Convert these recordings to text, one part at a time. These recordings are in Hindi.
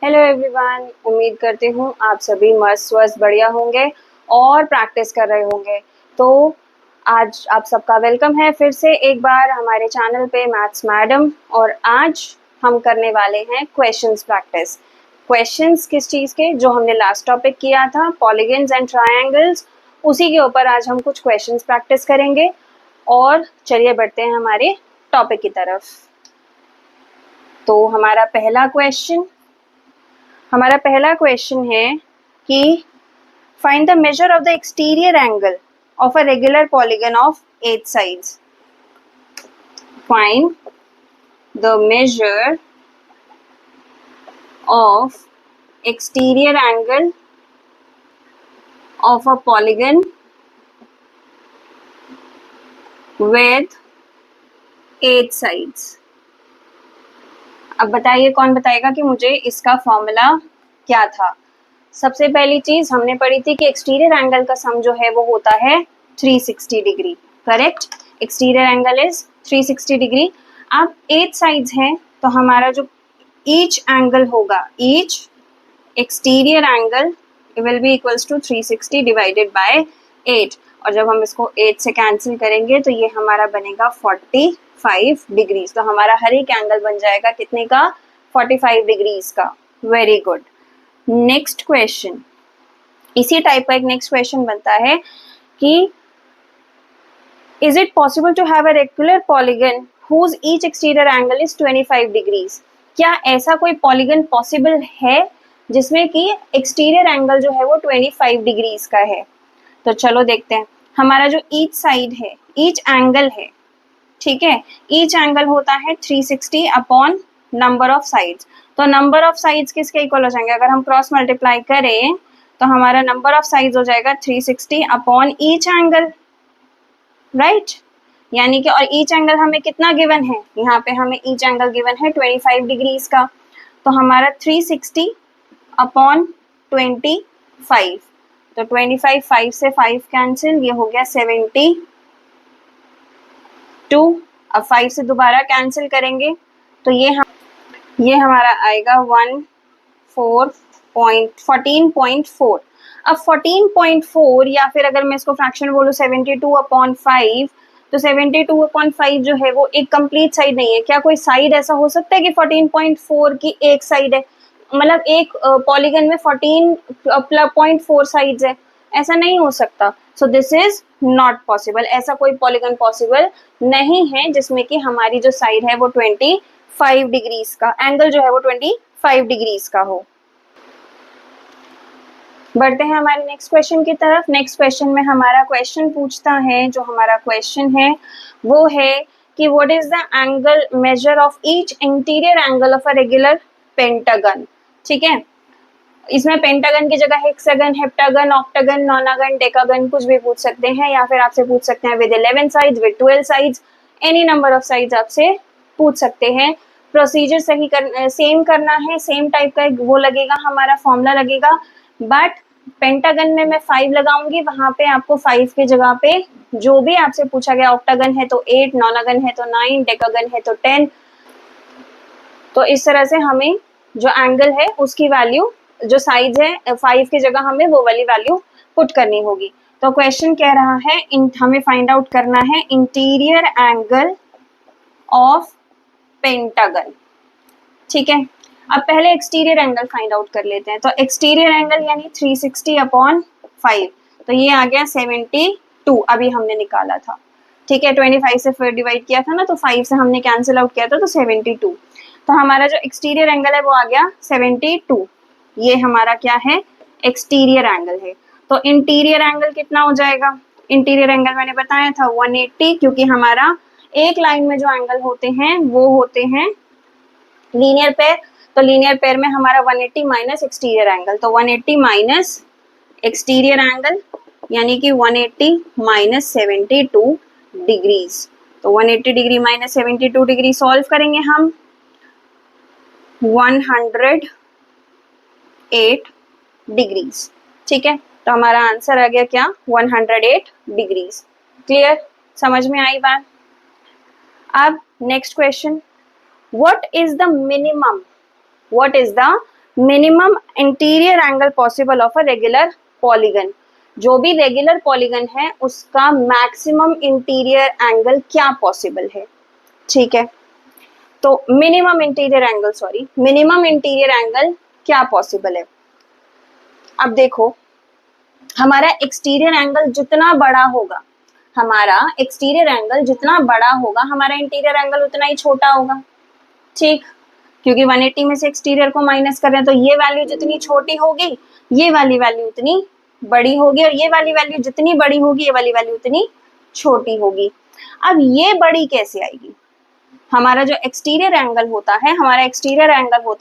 हेलो एवरीवन, उम्मीद करती हूँ आप सभी मस्त स्वस्थ बढ़िया होंगे और प्रैक्टिस कर रहे होंगे। तो आज आप सबका वेलकम है फिर से एक बार हमारे चैनल पे मैथ्स मैडम। और आज हम करने वाले हैं क्वेश्चंस प्रैक्टिस। क्वेश्चंस किस चीज़ के? जो हमने लास्ट टॉपिक किया था पॉलीगन्स एंड ट्रायंगल्स, उसी के ऊपर आज हम कुछ क्वेश्चंस प्रैक्टिस करेंगे। और चलिए बढ़ते हैं हमारे टॉपिक की तरफ। तो हमारा पहला क्वेश्चन है कि find the measure of the exterior angle of a regular polygon of 8 sides. Find the measure of exterior angle of a polygon with 8 sides. अब बताइए, कौन बताएगा कि मुझे इसका फॉर्मूला क्या था? सबसे पहली चीज हमने पढ़ी थी कि एक्सटीरियर एंगल का सम जो है वो होता है 360 degree. Correct, exterior angle is 360 degree. अब 8 साइड्स हैं तो हमारा जो ईच एंगल होगा, each exterior angle will be equals to 360 divided by 8। और जब हम इसको 8 से कैंसिल करेंगे तो ये हमारा बनेगा 45 डिग्रीज। तो हमारा हर एक एंगल बन जाएगा कितने का? 45 डिग्रीज का। Very good. नेक्स्ट क्वेश्चन, इसी टाइप का एक नेक्स्ट क्वेश्चन बनता है कि is it possible to have a regular polygon whose each exterior angle is 25 degrees. क्या ऐसा कोई पॉलीगन पॉसिबल है जिसमें कि एक्सटीरियर एंगल जो है वो 25 डिग्रीज का है? तो चलो देखते हैं। हमारा जो ईच साइड है, ईच एंगल है, ठीक है, ईच एंगल होता है 360 अपॉन नंबर ऑफ साइड्स। तो नंबर ऑफ साइड्स किसके इक्वल हो जाएंगे? अगर हम क्रॉस मल्टीप्लाई करें तो हमारा नंबर ऑफ साइड्स हो जाएगा 360 अपॉन ईच एंगल, राइट। यानी कि और ईच एंगल हमें कितना गिवन है? यहाँ पे हमें ईच एंगल गिवन है 25 डिग्रीज का। तो हमारा 360 अपॉन 25, तो 25, 5 से 5 कैंसिल, ये हो गया 72। अब 5 से दोबारा कैंसिल करेंगे तो ये हमारा आएगा 14.4। अब 14.4 या फिर अगर मैं इसको फ्रैक्शन बोलूँ 72/5, तो 72/5 जो है वो एक कंप्लीट साइड नहीं है। क्या कोई साइड ऐसा हो सकता है कि 14.4 की एक साइड है? मतलब एक पॉलीगन में 14.4 साइड्स है? ऐसा नहीं हो सकता। So this is not possible. ऐसा कोई पॉलीगन पॉसिबल नहीं है जिसमें कि हमारी जो साइड है वो 25 डिग्रीज का, एंगल जो है वो 25 डिग्रीज का हो। बढ़ते हैं हमारे नेक्स्ट क्वेश्चन की तरफ। नेक्स्ट क्वेश्चन में हमारा क्वेश्चन पूछता है, जो हमारा क्वेश्चन है वो है कि what is the angle measure of each interior angle of a regular pentagon. ठीक है, इसमें पेंटागन की जगह हेक्सागन, हेप्टागन, ऑक्टागन, नोनागन, डेकागन कुछ भी पूछ सकते हैं, या फिर आपसे पूछ सकते हैं with 11 sides, with 12 sides, any number of sides आपसे पूछ सकते हैं। प्रोसीजर सेम करना है, सेम टाइप का वो लगेगा, हमारा फॉर्मूला लगेगा। बट पेंटागन में मैं 5 लगाऊंगी, वहां पे आपको 5 की जगह पे जो भी आपसे पूछा गया, ऑक्टागन है तो 8, नोनागन है तो 9, डेकागन है तो 10। तो इस तरह से हमें जो एंगल है उसकी वैल्यू, जो साइज है 5 की जगह हमें वो वाली वैल्यू पुट करनी होगी। तो क्वेश्चन कह रहा है हमें फाइंड आउट करना है इंटीरियर एंगल ऑफ पेंटागन। ठीक है, अब पहले एक्सटीरियर एंगल फाइंड आउट कर लेते हैं। तो एक्सटीरियर एंगल यानी 360/5, तो ये आ गया 72, अभी हमने निकाला था। ठीक है, 25 से फिर डिवाइड किया था ना, तो 5 से हमने कैंसिल आउट किया था, तो 72। तो हमारा जो एक्सटीरियर एंगल है वो आ गया 72। ये हमारा क्या है? एक्सटीरियर एंगल है। तो इंटीरियर एंगल कितना हो जाएगा? इंटीरियर एंगल मैंने बताया था 180, क्योंकि हमारा एक लाइन में जो एंगल होते हैं वो होते हैं लीनियर पेयर। तो लीनियर पेयर में हमारा 180 माइनस एक्सटीरियर एंगल, तो 180 माइनस एक्सटीरियर एंगल यानी कि 180 माइनस 72 डिग्रीज। तो 180 डिग्री माइनस 72 डिग्री सॉल्व करेंगे हम, 108 डिग्रीज। ठीक है, तो हमारा आंसर आ गया क्या? 108 डिग्रीज। क्लियर, समझ में आई बात? अब next question, what is the minimum interior angle possible of a regular polygon, जो भी रेगुलर पॉलीगन है उसका मैक्सिमम इंटीरियर एंगल क्या पॉसिबल है, ठीक है। तो मिनिमम इंटीरियर एंगल क्या पॉसिबल है। अब देखो, हमारा एक्सटीरियर एंगल जितना बड़ा होगा, हमारा इंटीरियर एंगल उतना ही छोटा होगा, ठीक, क्योंकि 180 में से एक्सटीरियर को माइनस कर रहे हैं, तो ये वैल्यू जितनी छोटी होगी ये वाली वैल्यू उतनी बड़ी होगी, और ये वाली वैल्यू जितनी बड़ी होगी ये वाली वैल्यू उतनी छोटी होगी। अब ये बड़ी कैसे आएगी, हमारा जो एक्सटीरियर एंगल होता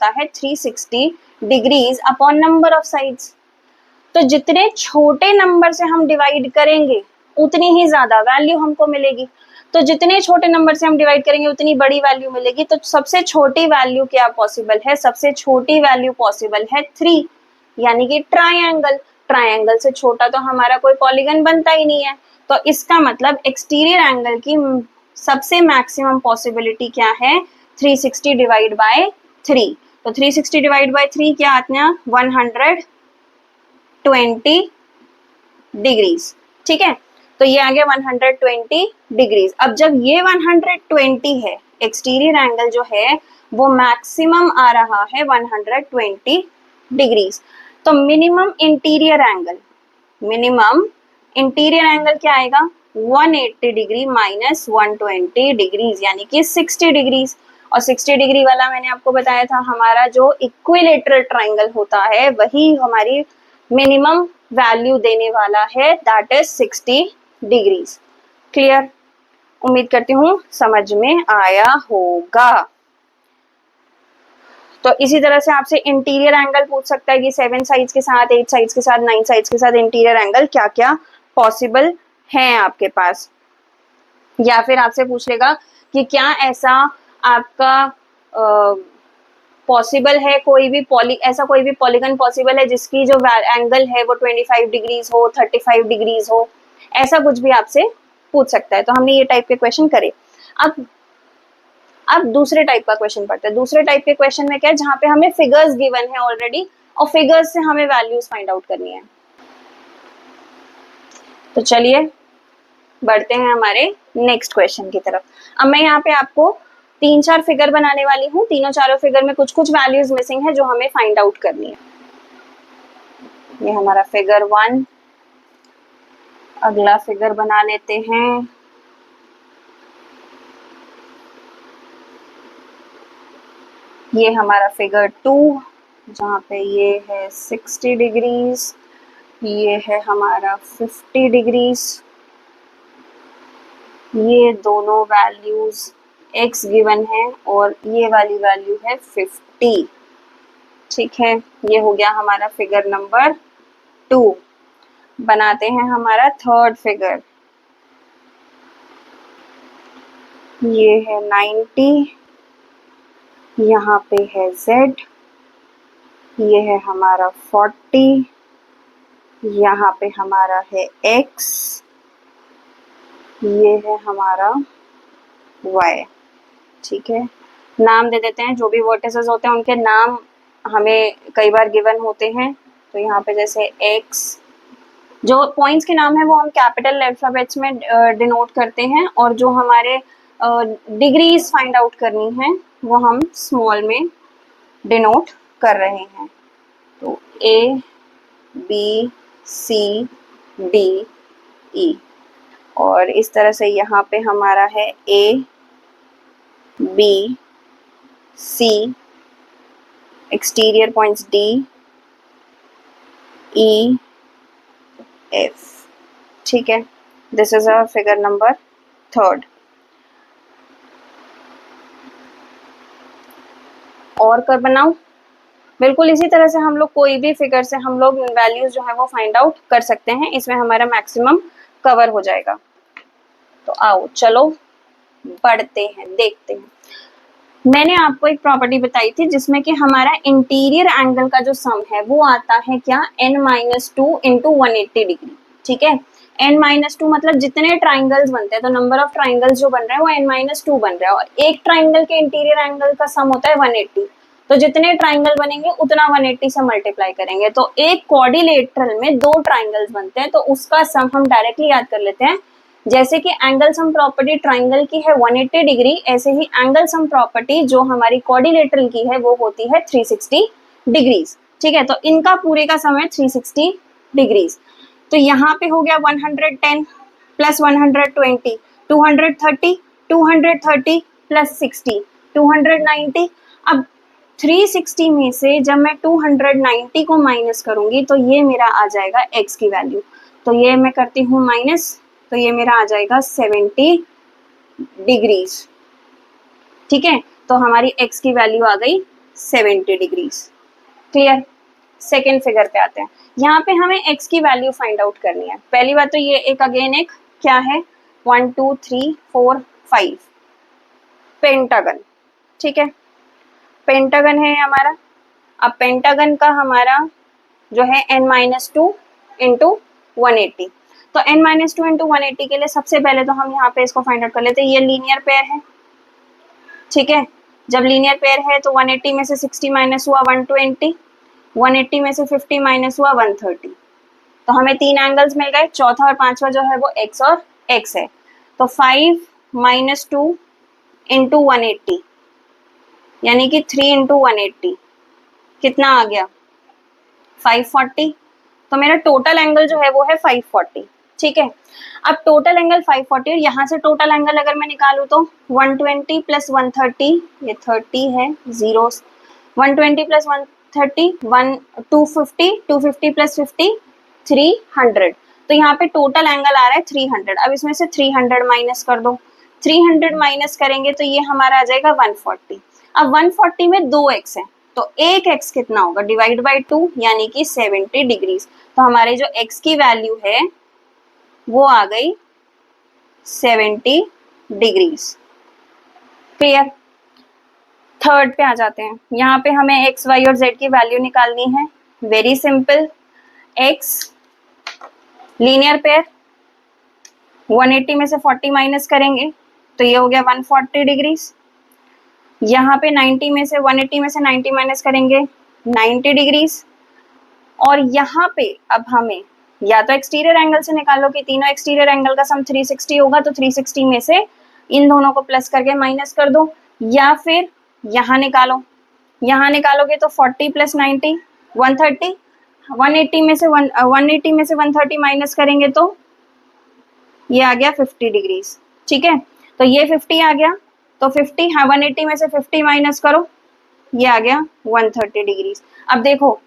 है 360 degrees upon number of sides, तो जितने छोटे नंबर से हम डिवाइड करेंगे उतनी ही ज्यादा वैल्यू हमको मिलेगी, तो जितने छोटे नंबर से हम डिवाइड करेंगे उतनी बड़ी वैल्यू मिलेगी। तो सबसे छोटी वैल्यू क्या पॉसिबल है, सबसे छोटी वैल्यू पॉसिबल है 3, यानी कि ट्राइंगल से छोटा तो हमारा कोई पॉलीगन बनता ही नहीं है। तो इसका मतलब एक्सटीरियर एंगल की सबसे मैक्सिमम पॉसिबिलिटी क्या है, 360 डिवाइड बाय 3। तो 360 डिवाइड बाय 3 क्या आते हैं, 120 डिग्रीज, ठीक है। तो ये आ गया 120 डिग्रीज। अब जब ये 120 है, एक्सटीरियर एंगल जो है वो मैक्सिमम आ रहा है 120 डिग्रीज, तो मिनिमम इंटीरियर एंगल क्या आएगा, 180 डिग्री माइनस 120 डिग्रीज, यानी कि 60 डिग्रीज। और 60 डिग्री वाला मैंने आपको बताया था, हमारा जो इक्विलेटरल ट्राइंगल होता है वही हमारी मिनिमम वैल्यू देने वाला है, दैट इज 60 डिग्रीज। क्लियर, उम्मीद करती हूँ समझ में आया होगा। तो इसी तरह से आपसे इंटीरियर एंगल पूछ सकता है कि 7 साइड्स के साथ, 8 साइड्स के साथ, 9 साइड्स के साथ इंटीरियर एंगल क्या क्या पॉसिबल है आपके पास, या फिर आपसे पूछ लेगा कि क्या ऐसा आपका पॉसिबल है कोई भी पॉलीगन पॉसिबल है जिसकी जो एंगल है वो 25 डिग्रीज हो, 35 डिग्रीज हो, ऐसा कुछ भी आपसे पूछ सकता है। तो हमने ये टाइप के क्वेश्चन करे। अब दूसरे टाइप का क्वेश्चन पढ़ते हैं। दूसरे टाइप के क्वेश्चन में क्या है, जहां पे हमें फिगर्स गिवन है ऑलरेडी और फिगर्स से हमें वैल्यूज फाइंड आउट करनी है। तो चलिए बढ़ते हैं हमारे नेक्स्ट क्वेश्चन की तरफ। अब मैं यहाँ पे आपको 3-4 फिगर बनाने वाली हूँ, तीनों चारों फिगर में कुछ कुछ वैल्यूज मिसिंग है जो हमें फाइंड आउट करनी है। ये हमारा फिगर 1, अगला फिगर बना लेते हैं। ये हमारा फिगर 2, जहाँ पे ये है 60 डिग्रीज, ये है हमारा 50 डिग्रीज। ये दोनों वैल्यूज x गिवन है और ये वाली वैल्यू है 50, ठीक है। ये हो गया हमारा फिगर नंबर 2। बनाते हैं हमारा थर्ड फिगर। ये है 90, यहाँ पे है z, ये है हमारा 40, यहाँ पे हमारा है x, ये है हमारा y, ठीक है। नाम दे देते हैं, जो भी वर्टिसेस होते हैं उनके नाम हमें कई बार गिवन होते हैं। तो यहाँ पे जैसे x, जो पॉइंट्स के नाम है वो हम कैपिटल अल्फाबेट्स में डिनोट करते हैं, और जो हमारे डिग्रीज फाइंड आउट करनी है वो हम स्मॉल में डिनोट कर रहे हैं। तो A, B, C, D, E, और इस तरह से यहाँ पे हमारा है A, B, C, exterior points D, E, F, ठीक है। This is a figure number 3। और कर बनाऊं, बिल्कुल इसी तरह से हम लोग कोई भी फिगर से हम लोग वैल्यूज जो है वो फाइंड आउट कर सकते हैं, इसमें हमारा मैक्सिमम कवर हो जाएगा। तो आओ चलो बढ़ते हैं, देखते हैं। मैंने आपको एक प्रॉपर्टी बताई थी जिसमें कि हमारा इंटीरियर एंगल का जो सम है वो आता है क्या, n-2 इंटू 180 डिग्री, ठीक है। n-2 मतलब जितने ट्राइंगल्स बनते हैं, तो नंबर ऑफ ट्राइंगल्स जो बन रहे हैं वो n-2 बन रहा है, और एक ट्राइंगल के इंटीरियर एंगल का सम होता है 180। तो जितने ट्राइंगल बनेंगे उतना 180 से मल्टीप्लाई करेंगे। तो एक क्वाड्रिलेटरल में 2 ट्राइंगल्स बनते हैं, तो उसका सम हम डायरेक्टली याद कर लेते हैं। जैसे कि एंगल सम प्रॉपर्टी ट्राइंगल की है 180 डिग्री, ऐसे ही एंगल सम प्रॉपर्टी जो हमारी क्वाड्रिलेटरल की है वो होती है 360 डिग्रीज। ठीक है, तो इनका पूरे का सम है 360 डिग्रीज। तो यहाँ पे हो गया 110 प्लस 120 230, 230 प्लस 60 290। अब 360 में से जब मैं 290 को माइनस करूंगी तो ये मेरा आ जाएगा x की वैल्यू। तो ये मैं करती हूँ माइनस, तो ये मेरा आ जाएगा 70 डिग्रीज। ठीक है, तो हमारी x की वैल्यू आ गई 70 डिग्रीज। क्लियर। सेकेंड फिगर पे आते हैं। यहाँ पे हमें x की वैल्यू फाइंड आउट करनी है। पहली बात तो ये एक क्या है 1 2 3 4 5 पेंटागन। ठीक है, पेंटागन है हमारा। अब पेंटागन का हमारा जो है n-2 इंटू 180। तो n-2 इंटू 180 के लिए सबसे पहले तो हम यहाँ पे इसको फाइंड आउट कर लेते हैं। ये लीनियर पेयर है। ठीक है, जब लीनियर पेयर है तो 180 में से 60 माइनस हुआ 120, 180 में से 50 माइनस हुआ 130। तो हमें 3 एंगल्स मिल गए। चौथा और पांचवा जो है वो x और x है। तो 5 माइनस 2 इंटू 180 यानी कि 3 इंटू 180 कितना आ गया 540। तो मेरा टोटल एंगल जो है वो है 540। ठीक है, अब टोटल एंगल 540 और यहाँ से टोटल एंगल अगर मैं निकालूं तो 120 प्लस 130, ये 30 है जीरो, 120 प्लस 130 250, 250 प्लस 50 300। तो यहाँ पे टोटल एंगल आ रहा है 300। अब इसमें से 300 माइनस कर दो, 300 माइनस करेंगे तो ये हमारा आ जाएगा 140। अब 140 में 2x है तो एक x कितना होगा डिवाइड बाई 2 यानी कि 70 डिग्रीज। तो हमारे जो x की वैल्यू है वो आ गई 70 डिग्रीज। क्लियर। थर्ड पे आ जाते हैं। यहाँ पे हमें x, y और z की वैल्यू निकालनी है। Very simple, x linear pair 180 में से 40 माइनस करेंगे तो ये हो गया 140 डिग्रीज। यहाँ पे 90 में से 180 में से 90 माइनस करेंगे 90 डिग्रीज। और यहाँ पे अब हमें या तो एक्सटीरियर एंगल से निकालो कि तीनों एक्सटीरियर एंगल का सम 360 होगा, तो 360 में से इन दोनों को प्लस करके माइनस कर दो, या फिर यहाँ निकालो। यहाँ निकालोगे तो 40 प्लस 90 130, 180 में से 130 माइनस करेंगे तो ये आ गया 50 डिग्रीज। ठीक है, तो ये 50 आ गया, तो 50 हाँ 180 में से 50 माइनस करो, ये आ गया 130 डिग्रीज। अब देखो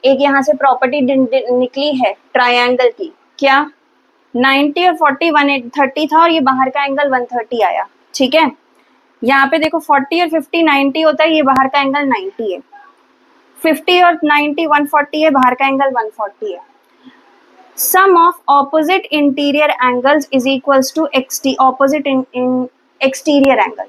एक यहाँ से प्रॉपर्टी निकली है ट्रायंगल की, क्या 90 और 40 130 था और ये बाहर का एंगल 130 आया। ठीक है, यहाँ पे देखो 40 और 50 90 होता है, ये बाहर का एंगल 90 है। 50 और 90 140 है, बाहर का एंगल 140 है। Sum of opposite interior angles is equals to opposite exterior angle.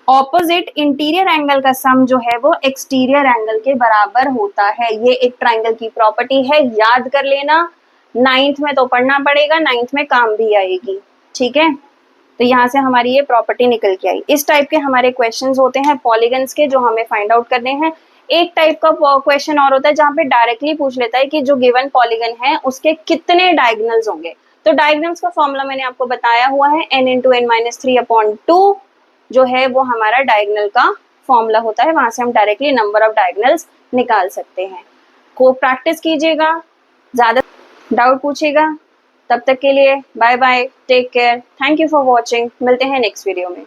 ऑपोजिट इंटीरियर एंगल का सम जो है वो एक्सटीरियर एंगल के बराबर होता है। ये एक ट्राइंगल की प्रॉपर्टी है, याद कर लेना। 9th में तो पढ़ना पड़ेगा, 9th में काम भी आएगी। ठीक है, तो यहाँ से हमारी ये प्रॉपर्टी निकल के आई। इस टाइप के हमारे क्वेश्चंस होते हैं पॉलीगन्स के, जो हमें फाइंड आउट करने हैं। एक टाइप का क्वेश्चन और होता है जहाँ पे डायरेक्टली पूछ लेता है कि जो गिवन पॉलीगन है उसके कितने डायगोनल्स होंगे। तो डायगोनल्स का फॉर्मूला मैंने आपको बताया हुआ है, n इंटू n माइनस 3/2 जो है वो हमारा डायगोनल का फॉर्मूला होता है। वहां से हम डायरेक्टली नंबर ऑफ डायगोनल्स निकाल सकते हैं। को प्रैक्टिस कीजिएगा, ज्यादा डाउट पूछिएगा। तब तक के लिए bye bye, take care, thank you for watching. मिलते हैं नेक्स्ट वीडियो में।